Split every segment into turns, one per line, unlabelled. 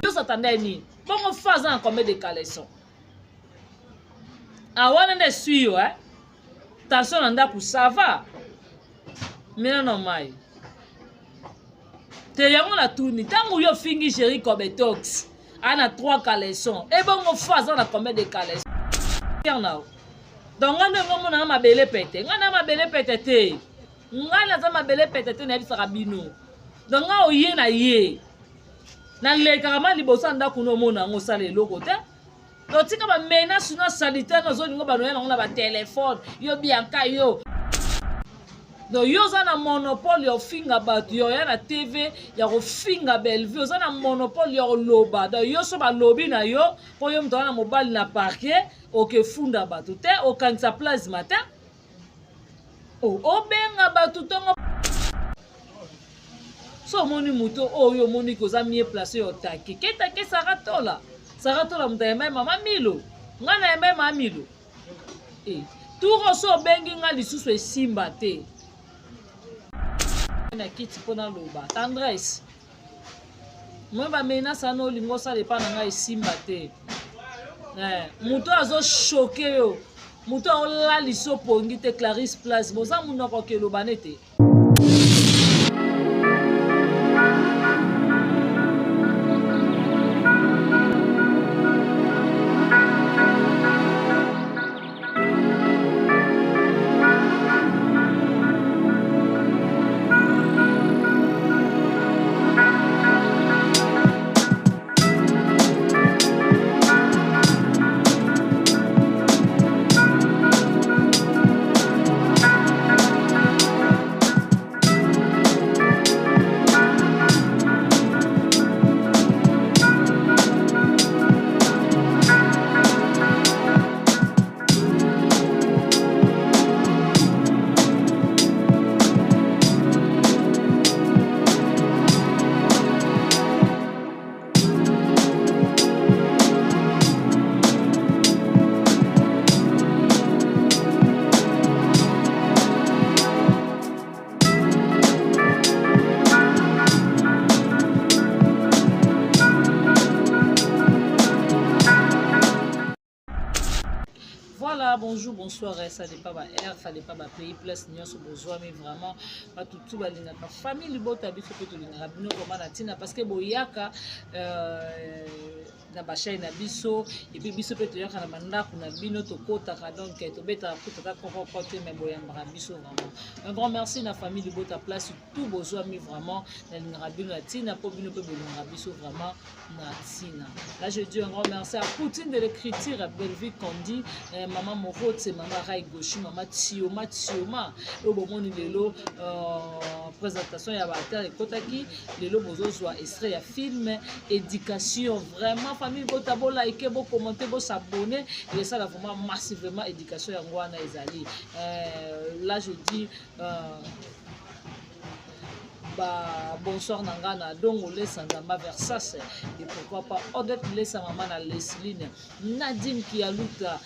Vous attendez ni. Bon, on fait en combien de caleçons. Ah, on est sûr, hein. Attention, on a pour ça va. Mais non, mai. Te yango la tourni. Tant que yo fingi chéri comme tox. On a 3 caleçons. Et bon, on fait en combien de caleçons. Donc, on a ma belle pété. On a ma belle pété. On a ma belle pété. Na bisa kabino. Donc, on y na ye. Na le karama libosa nda kuno mona ngo sale loko te. Donc, tika ba menace no sanitaire no zoni ngo ba noyela ngo na ba téléphone. Yo bianka yo. Donc, yo za na monopole yo finga batu yo ya na TV ya ko finga Bellevue. Yo za na monopole yo loba. Donc, yo so ba lobi na yo po yo mto na mobile na parquet oke funda batu te o kanisa place matin. O benga batu tongo so moni muto oyo moni koza mie place yo taki keta ke saratola mta ema mama milo ngana ema mama milo turo so bengi nga lisusu esimba te na kiti pona loba tendresse moi ba menace no lingo sa le pana nga esimba te muto azo choqué yo muto ola liso pongi te Clarisse Place boza munoko ke lobane te. Voilà, bonjour, bonsoir, ça n'est pas ma air, ça n'est pas ma pays, place, n'y a pas besoin, mais vraiment, pas tout le monde, la famille, le beau tabi, faut que tu l'aies rabino, comment la tina, parce que boyaka, na bachai na biso, et puis biso peut yaka na manda, na bino to kota, donc to beta kota ko porter mais boyamba biso vraiment. Un grand merci na famille le beau ta place, tout besoin, mais vraiment, na rabino la tina, pour bino peut boyamba biso vraiment na tina. Là, je dis un grand merci à Poutine de l'écriture, à Bellevue Kondi, maman Moro, c'est maman Rai Gauchi, maman Tioma, et au moment où lelo présentation ya bata ekotaki lelo bozo zwa extrait ya film éducation vraiment famille bota bo like bo commenter bo s'abonner et ça là vraiment massivement éducation ya ngwana ezali là je dis bonsoir Nangana, donc on laisse Nzamba Versace et pourquoi pas Odette laisse maman na Lesline, Nadine qui a luta,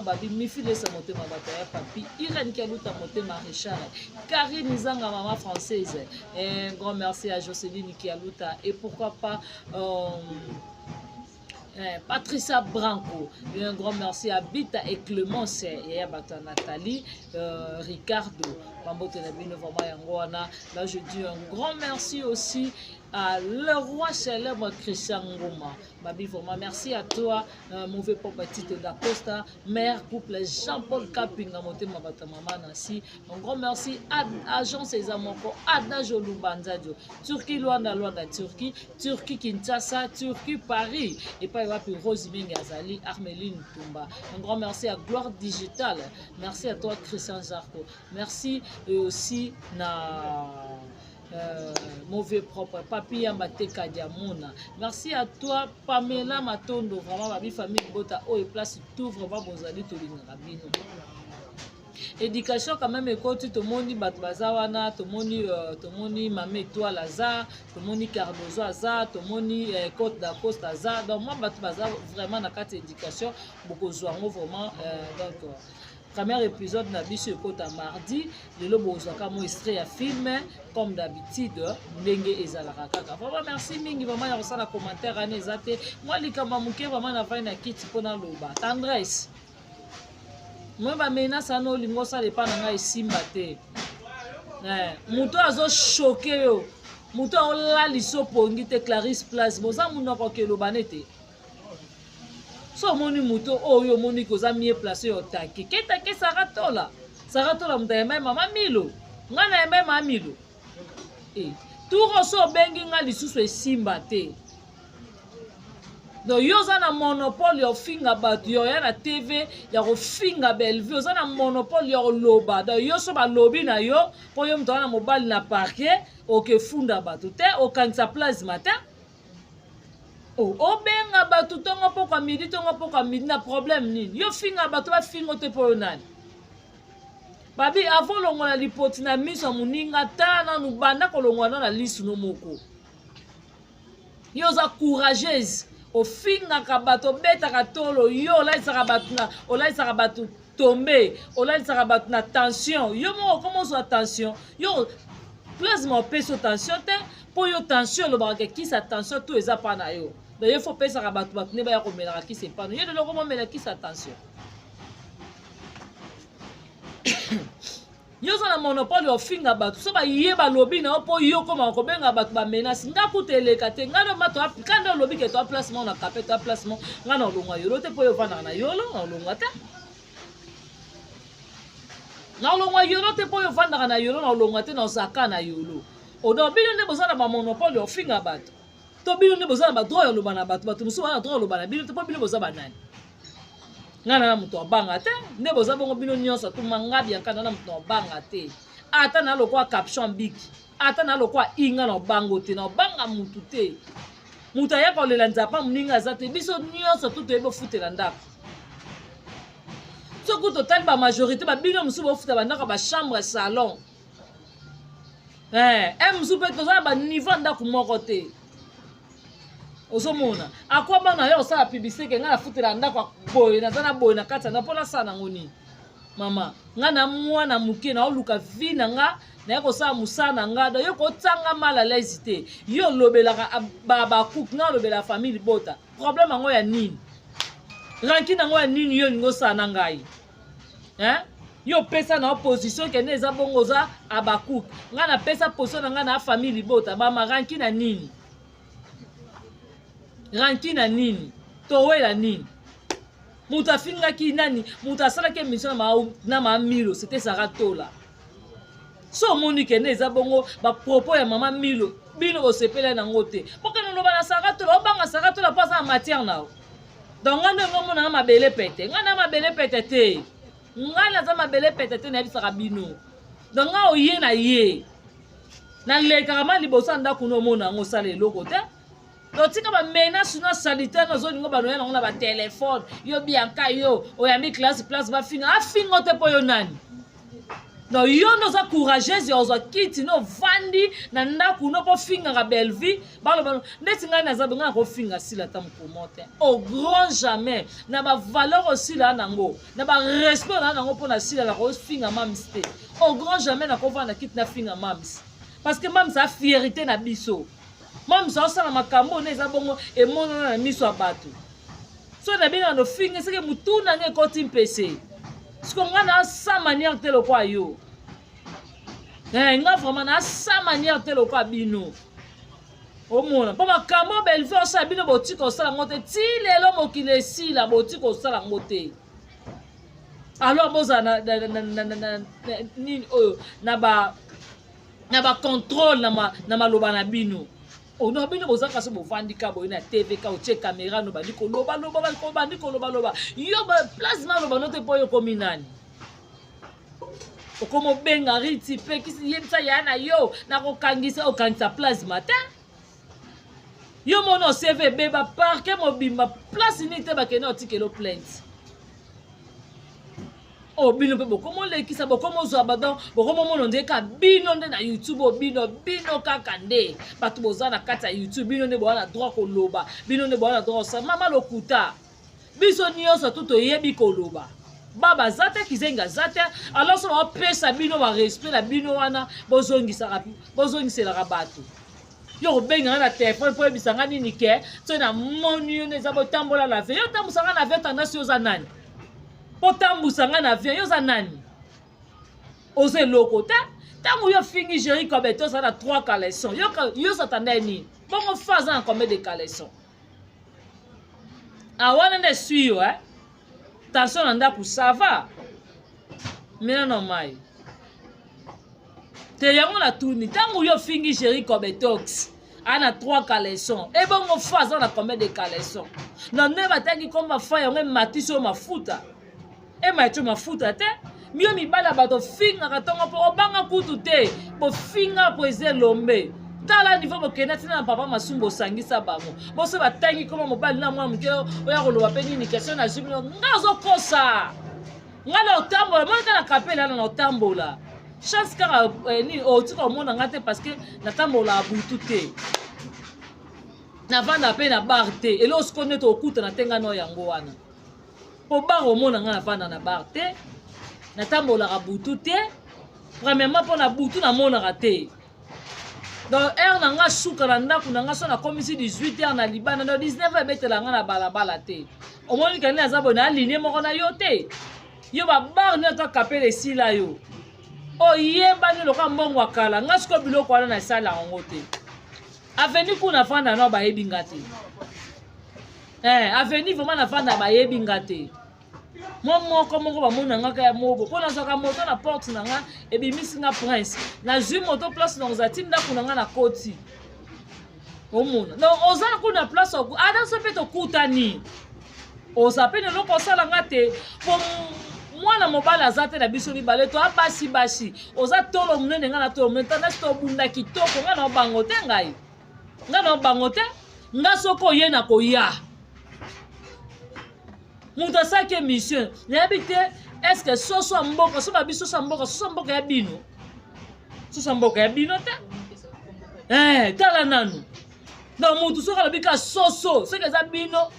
babi Mifi laisse monter ma bataille, papi Irène qui a luta monter ma Richard, Karine Nizanga maman française, et un grand merci à Jocelyne qui a luta et pourquoi pas Patricia Branco, et un grand merci à Bita et Clémence et à Nathalie, Ricardo, là je dis un grand merci aussi à le roi célèbre Christian Ngoma. Babi, vraiment merci à toi, mauvais papa Tite d'Acosta, mère couple Jean-Paul Kapinga, monté ma bata maman Nancy. Un grand merci à Agence Ezamoko, Adna Jolou Banzadio, Turquie, Luanda, Turquie, Turquie Kinshasa, Turquie Paris, et pas puis Rose Mingazali, Armeline Tumba. Un grand merci à Gloire Digital, merci à toi Christian Zarco, merci aussi na mauvais propre papi Yambateka Diamona. Merci à toi Pamela Matondo, vraiment ma famille Bota oh et place tout vraiment bozali to lingrabino. Éducation quand même écoute tout le monde batbazawana tout le monde mamé étoile aza tout le monde cardozo aza tout le monde côte d'Acoste aza donc moi batbaza vraiment na carte éducation beaucoup zoango vraiment donc premier épisode na biso ekota mardi lelo bozwaka mo extrait ya film comme d'habitude ndenge ezalaka kaka. Vraiment merci mingi vraiment ya kosala commentaire ane eza te mwa likambo moke vraiment na vai na kiti mpona loba tendresse moi bamenase ana olingo osala epa na ngai esimba te moto azochoke yo moto aolalisa opongi te Clarisse Place boza munoko keloba nete so omoni moto oyo omoni koza mie place oyo otake ketake saratola moto ayemba mama Milo ngai na yemba mama Milo turo so obengi ngai lisusu esimba te donc yo oza na monopole ya kofinga bato yo ya na TV ya kofinga Bellevue oza na monopole ya koloba donc yo so balobi na yo mpo yo moto wana mobali na parquet okefunda bato te okangisa plasma te obenga bato ntongo mpo kwa midi na problème nini yo finga bato bafinga te mpo yo nani babi avo longola lipoti na miso ya moninga ta nanu banda kolongola na lisu no moko yo oza courageuse ofingaka bato obetaka tolo yo olalisaka bato tombe olalisaka bato na tension yo moko okoma ozwa tension yo plasma opesi tension te mpo yo tension elobaka kisa tension to eza mpa na yo donc yo fo opesaka bato nde baya komelaka kisa epano yo lelo okomomela kisa tension yo oza na monopole ofinga bato so baye balobi na yo mpo yo koma kobenga bato bamenasi nga kuta eleka te ngai no bato kande olobi ke toa placement na kape toa placement ngai na olongwa yolo te mpo yo ovandaka na yolo na olongwa te na olongwa yolo te mpo yo ovandaka na yolo na olongwa te na ozaka na yolo odo bino nde boza na bamonopole ofinga bato to bino nde boza na badroit ya oloba na bato bato mosusu baza na droit ya oloba na bino te mpo bino boza banani nga na moto abanga te nde boza bongo bino nyonso atuma nga biankanda na moto abanga te ata na lokwa caption biki ata na lokwa inga na obango te na obanga mutu te moto ayaka olela nzapa moninga aza te biso nyonso tu toyebi ofutela ndako soki totali bamajorité babino mosusu bofuta bandako bachambre salon mosusu mpe toza na baniveau ndako moko te ozomona akwaba na yo osala publicité ke ngai nafutela ndako boye naza na boye na kati ya ndako mpo nasala nango nini mama ngai na mwana moke naoluka vi na nga naye kosala mosala na nga do yo kotanga mal à l'aise te yo olobelaka bakupe ngai olobelaka famille libota problème yango ya nini ranki nango ya nini yo olingi osala na ngai yo opesa na opposition kende eza bongo oza abakupe ngai napesa position na ngai na famille libota bama ranki na nini ranki na nini towela nini moto afingaki nani moto asalaki émission na mama Milo c'était Saratola so omoni kende eza bongo bapropos ya mama Milo bino bosepela nango te mokende oloba na Saratola obanga Saratola mpo aza na matière nao donc ngai nde ngomonanga mabele pete ngai na mabele pete te ngai naza mabele pete te nayebisaka bino donc ngai oye na ye nalekaka ma liboso ya ndako nomona yango osala eloko te donc tika bamenase no sanitaire nozolingo banoya nango na batelefone yo bianka yo oyambi classe place bafinga afinga te mpo yo nani donc yo noza courageuse ya ozwa kiti no vandi na ndako no mpo fingaka Bellevue baloba ndeti ngai naza benga nakofinga sila ata mokomo te au grand jamais na bavaleur osila nango na barespect na nango mpo na sila nakofinga mamisi te au grand jamais nakovanda kiti nafinga mamisi parce que mamisi a fierté na biso mamisi aosala makambo one eza bongo emonana na miso ya bato so na bino anofinga seke mutu nange ekoti mpese siko nga na sa manière te lokwa yo nga vraiment na sa manière te lokwa bino omona mpo makambo Bellevue osala bino botika osala ngo te ti lelo mokili esila botika osala ngo te alors bozala nini oyo na bacontrôle na maloba na bino ono bino bozaka so bovandi ka boye na TV ka otie caméra no bandi koloba yo plasma no banote po yo komi nani okomo benga riti pe kisi yebisa ya na yo na okangisa plasma te yo mono CV beba parke mobimba place ni te bakene otikelo plainte bino mpe bokomo lekisa bokomo zwa badon bokomo mono nde ka bino nde na YouTube bino kaka nde bato boza na kati ya YouTube bino nde boza na droit koloba bino nde boza na droit osala mama lokuta biso nyonso tu toyebi koloba baba zate kizenga zate alors so ba pesa bino ba respect la bino wana bozongisa la bato yo benga na téléphone pour bisanga nini ke so na moni yo neza botambola la vie yo tambusanga na vie tendance yo za nani potambusanga na vie yo za nani oze lokota tango yo fingi gérer comme étant ça na 3 caleçons yo s'attendait ni bongo faisant combien de caleçons ah wana ne suyo tension nanda pour ça va mais non mai te yango na tourni tango yo fingi gérer comme tox ana 3 caleçons et bongo faisant na combien de caleçons non ne batangi comme fa yango matiso mafuta e macho mafuta te mio mibala bato finga katongo po obanga kutu te po finga po ezelombe tala niveau bokena tina na papa masumbo sangisa bango boso batangi koma mobali na mwa mke oya koloba pe nini question na jubilo ngazo kosa ngala otambola mona na kapela na otambola chance kara ni otika omona ngate parce que na tambola abutu te na vanda pe na bar te elo skone to okuta na tenga no yango wana po bar omona ngana vanda na bar te na tambola abutu te premièrement pour na butu na mona raté donc heure na nga suka na ndako na nga so na komisi 18h na libana na 19h betela nga na balabala te omoni kani azabo na ligne moko na yo te yo ba bar ne to kapele sila yo o yeba ni loka mbongo akala nga siko biloko wana na sala ngo te aveni kuna fanda no ba yebi ngate aveni vraiment na fanda ba yebi ngate moko ba mona nga ka mobo pona soka moto na porte na nga ebimisi nga prince na zui moto place na ozati ndako na nga na koti omona donc oza kuna place oku ada so peto kutani ozapene loko sala nga te po mwana mobala azate na biso bibale to abasi basi oza tolo munene nga na tolo munene tanda sto bunda kitoko nga na bango te ngai nga na bango te nga soko ye na koya mutu asaki émission nayebi te est-ce que soso ya mboka so babi soso ya mboka ya bino soso ya mboka ya bino te tala nanu donc mutu soki alobi ka soso soki eza bino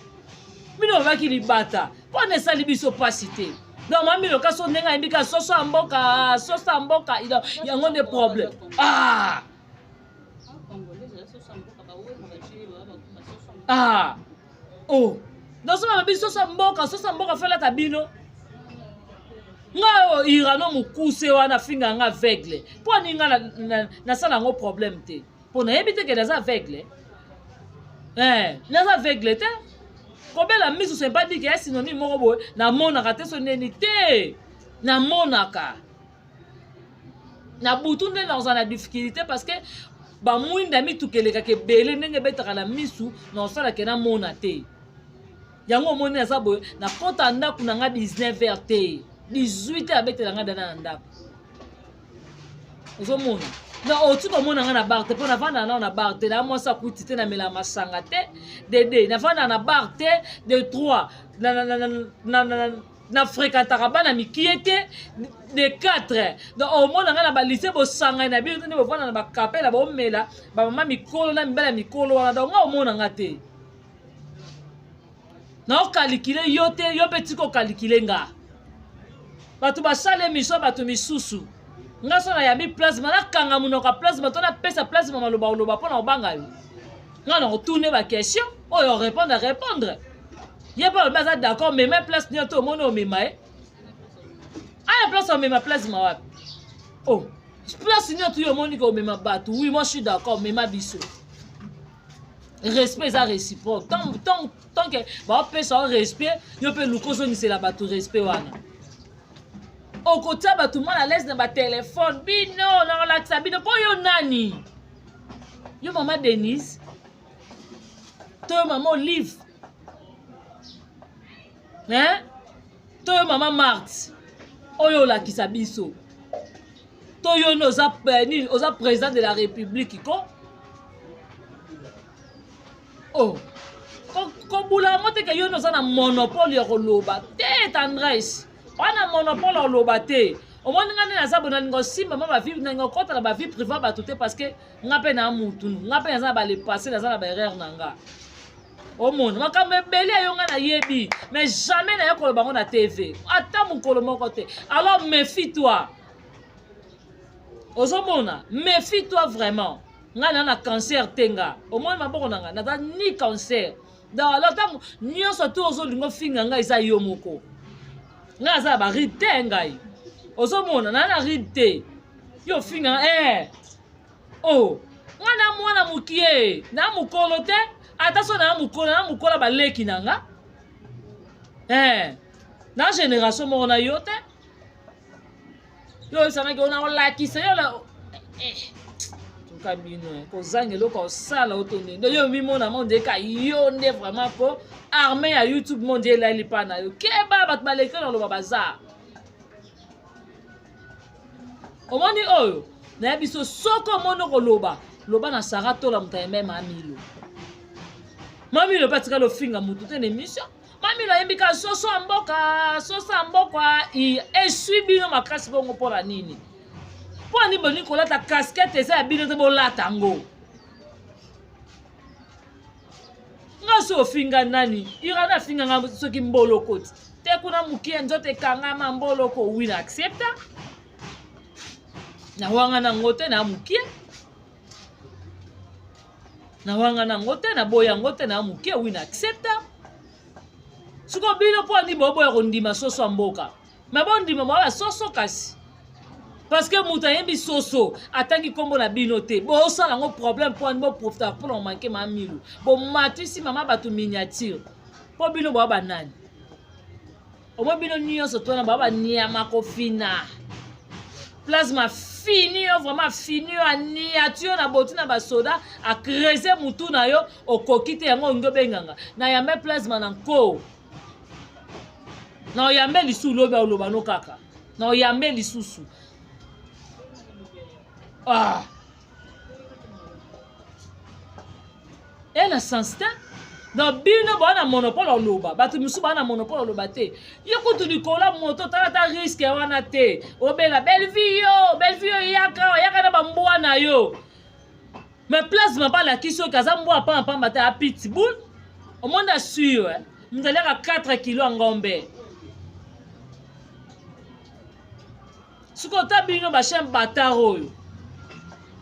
babaki libata mpo na esali biso pasi te donc mamiloka so ndenge ayebi ka soso ya mboka yango nde problème donc so babi soso ya mboka felata bino nga irano mokuse wana finga nga aveugle mpo ninga nasala yango problème te mpo nayebi te ke naza aveugle naza aveugle te kobela misu c'est pas dit que synonyme moko boye namonaka te so neni te namonaka na butu nde naza na difficulté parce que bamwinda mitukelekaka ebele ndenge ebetaka na misu na osalaka namona te yango omoni naza boye na kota ndako na nga 19h te 18h abetela nga dana na ndako ozomona na otika omona nga na bar te mpo navanda nao na bar te na mwasi akuti te namela masanga te de 2 navanda na bar te de 3 na fréquentaka bana mikie te de 4 donc omona nga na balise bosangani na bino nde bovanda na bakapela bomela bamama mikolo na mibala mikolo wana donc nga omona nga te na okalikile yo te yo mpe tika okalikile nga bato basala émission bato misusu nga so nayambi plasma nakanga monoko ya plasma to napesa plasma maloba mpo na kobanga yo nga na kotourne baquestion oyo répondre ye mpe alobi aza d'accord mema place nio te omoni omema ye aya place omema plasma wapi place nio te yo omoni ke omema bato oui moi je suis d'accord mema biso respect eza réciproque tant que baopesa o respect yo mpe luka ozongisela bato respect wana okotia bato mwana lese na batelefone bino na kolakisa bino mpo yo nani yo mama Denise to yo mama Olive to yo mama Marthe oyo olakisa biso to yo no oza président de la république ko kobula yango te ke yo no oza na monopole ya koloba te tendresse wana monopole ya koloba te omoni nga nde naza bona ninga osimba ma bavie ninga okota na bavie priva bato te parce que nga mpe na mutu nga mpe naza na balepase naza na baerreur na nga au monde makambe belé yonga na yebi mais jamais na yako bango na TV ata mukolo moko te alors méfie-toi ozomona méfie-toi vraiment nga na cancer tenga au moins maboko nanga na ni cancer dans alors tant nyonso to ozolingo finga nga isa yo moko nga za ba rite ngai ozomona na rite yo finga oh nga mwana mukie na mukolo te attention na mukola baleki nanga na génération moko na yo te yo sana ko na olakisa yo la tuka bino ko zangelo ko sala otone ndo yo mimona monde ka yo nde vraiment ko armée ya YouTube monde la lipa na yo keba bat baleki na lo baza omoni oyo na biso soko mono ko loba na sarato la mutayeme mamilo mamilo patika lo finga mutu te émission mamilo yembika soso amboka i esui bino makasi bongo pona nini po ni boni kolata casquette eza ya bino te bolata ngo ngaso finga nani irana finga nga soki mboloko te kuna mukie nzote kangama mboloko wina accepta na wanga na ngote na mukie na wanga na ngote na boya ngote na mukie wina accepta suko bino po ni bobo ya kondima soso mboka mabondima mwa soso kasi parce que muta yembi soso atangi kombo na bino te bo sala ngo problème po ni bo profita pour on manquer mamilu bo matisi mama batu miniature po bino bo banani o mo bino nyonso to na baba niama ko fina plasma fini yo vraiment fini yo aniature na boti na basoda a creuser mutu na yo okokite yango ngobenganga na yambe plasma na nko na yambe lisu loba no kaka na yambe lisusu na sensita na bino bana monopole loba batu misu bana monopole loba te yokutu likola moto tata risque wana te obela belle-vie yo yaka na bambwa na yo mais plasma bala kiso kaza mbwa pamba te a pitbull au monde assure mdaleka 4 kilo ngombe suko tabino ba chien bataro yo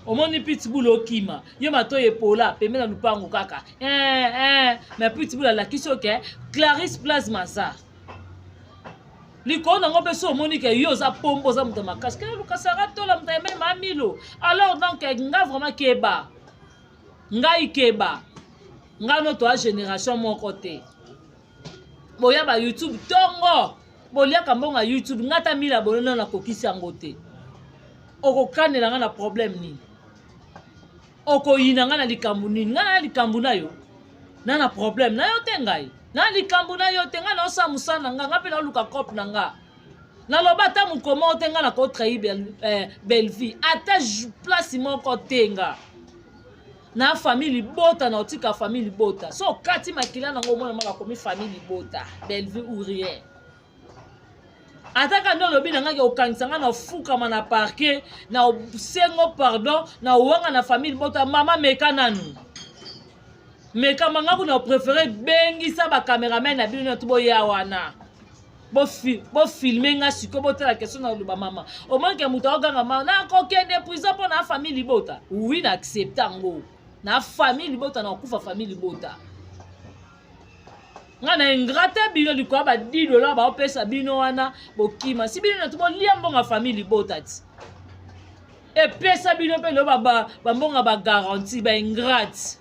omoni pitbull okima yo mato epola pembe na lupango kaka mais pitbull ala kiso ke Clarisse plasma ça likona ngombe so omoni ke yo za pombo za mutama kaske lukasara tola mutayeme mamilo alors donc nga vraiment keba ngai keba nga noto a génération moko te boya ba YouTube tongo bolia kambonga YouTube ngata mila bonona na kokisi yango te okokanela nga na problème nini okoyina nga na likambu nini nga na likambu na yo na problème na yo te ngai na likambu na yo te nga na osa musana nga pe na luka cop na nga na loba ta mukoma te nga na ko trahi belle vie ata place moko te nga na famille bota na otika famille bota so kati makila nango mona maka komi famille bota belle vie ou rien ataka ndo lobi nanga ke okanisanga na fukama na parquet na sengo pardon na wanga na famille bota mama meka nanu meka manga kuna préféré bengisa ba cameraman na bino to boya wana bo filmer nga siko botela question na loba mama au moins ke muta oganga mama na ko kende prison pour na famille bota oui na accepta ngo na famille bota na kufa famille bota nga na ingrate bino likwa ba $10 ba opesa bino wana bokima si bino to bolia mbonga famille bota ti e pesa bino pe lo ba mbonga ba garantie ba ingrate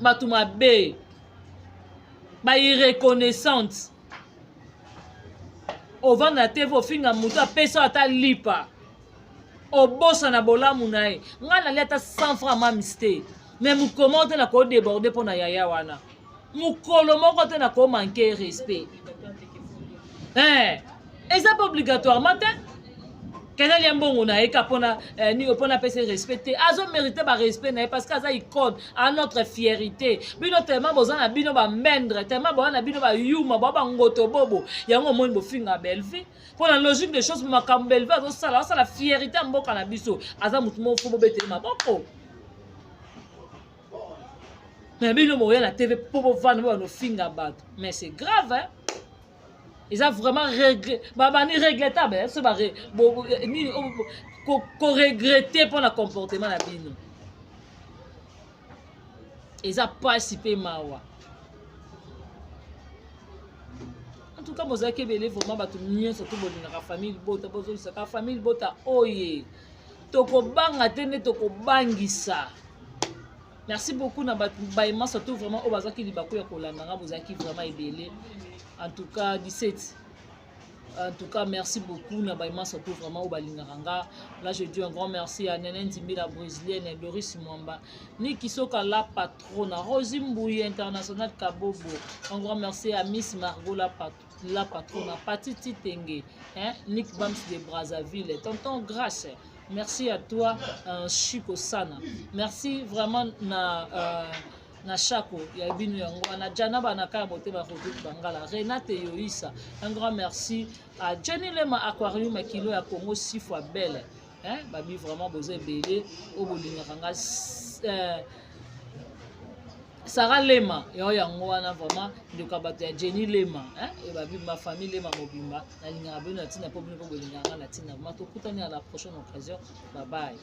batu mabe ba irreconnaissante ovanda na TV ofinga mutu apesa ata lipa obosa na bolamu na ye nga na leta 100 francs ma miste mais mukoma te na ko déborder pona yaya wana mukolo moko te na ko manquer respect eza pas obligatoirement te kena lia mbongo na ye ka pona ni pona pese respecter azo mériter ba respect na ye parce que aza icône à notre fierté bino tellement boza na bino ba mendre tellement boza na bino ba yuma ba ngoto bobo yango moni bo finga belle vie pour la logique des choses makambo belle vie azo sala la fierté mboka na biso aza mutu mo fo bobete maboko mais bino moya la TV pour vendre nos finga bat mais c'est grave hein. Ils ont vraiment regretté ni regrettable hein, ce ni ko regretter pour le comportement la bino. Ils ont participé mawa. En tout cas, moi qui belé vraiment batu mien surtout bon na famille bota bozo sa famille bota oye. Toko banga tene toko bangisa. Merci beaucoup na batu baima surtout vraiment au bazaki libako ya kolanda nga bozaki vraiment ebelé. En tout cas 17. En tout cas, merci beaucoup na baima surtout vraiment au balinganga. Là je dis un grand merci à Nenen Timbi la brésilienne et Doris Mwamba. Niki Soka la patronne, Rosie Mbouye international Kabobo. Un grand merci à Miss Margot la patronne, Patiti Tenge, hein, Nick Bams de Brazzaville, tonton Grâce. Merci à toi, Chico Sana. Merci vraiment na Chako, ya binu yango na Jana banaka bote ba route bangala Renate Yoisa. Un grand merci à Jenny Lema Aquarium Kilo ya Congo 6 fois belle. Hein, babi vraiment besoin belé au bolinganga Sarah Lema yo yango wana vraiment de kabato ya Jenny Lema hein et babi ma famille Lema mobimba na linga bino na tina po bino ko bolinganga na tina mato kutani à la prochaine occasion. Bye bye.